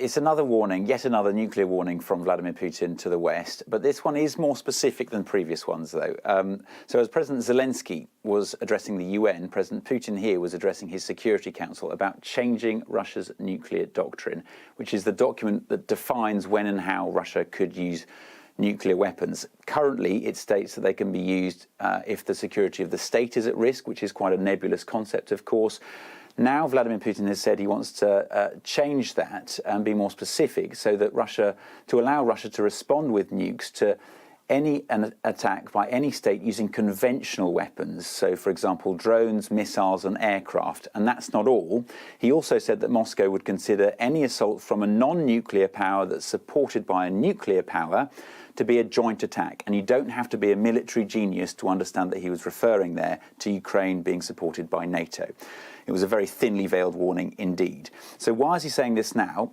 it's another warning, yet another nuclear warning from Vladimir Putin to the West. But this one is more specific than previous ones, though. So as President Zelensky was addressing the UN, President Putin here was addressing his Security Council about changing Russia's nuclear doctrine, which is the document that defines when and how Russia could use nuclear weapons. Currently, it states that they can be used if the security of the state is at risk, which is quite a nebulous concept, of course. Now, Vladimir Putin has said he wants to change that and be more specific so that to allow Russia to respond with nukes to an attack by any state using conventional weapons. So, for example, drones, missiles and aircraft. And that's not all. He also said that Moscow would consider any assault from a non-nuclear power that's supported by a nuclear power to be a joint attack. And you don't have to be a military genius to understand that he was referring there to Ukraine being supported by NATO. It was a very thinly veiled warning indeed. So why is he saying this now?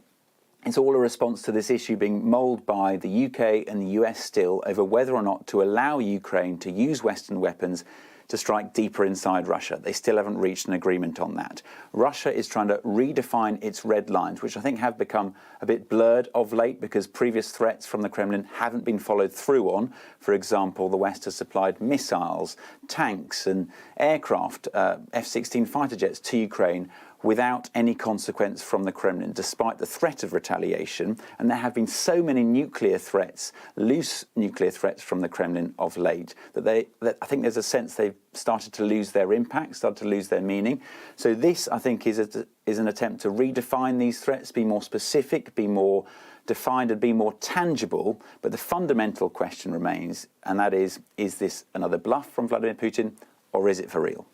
It's all a response to this issue being mulled by the UK and the US still over whether or not to allow Ukraine to use Western weapons to strike deeper inside Russia. They still haven't reached an agreement on that. Russia is trying to redefine its red lines, which I think have become a bit blurred of late because previous threats from the Kremlin haven't been followed through on. For example, the West has supplied missiles, tanks and aircraft, F-16 fighter jets to Ukraine without any consequence from the Kremlin, despite the threat of retaliation. And there have been so many nuclear threats, loose nuclear threats from the Kremlin of late, that I think there's a sense they've started to lose their impact, started to lose their meaning. So this, I think, is an attempt to redefine these threats, be more specific, be more defined and be more tangible. But the fundamental question remains, and that is this another bluff from Vladimir Putin, or is it for real?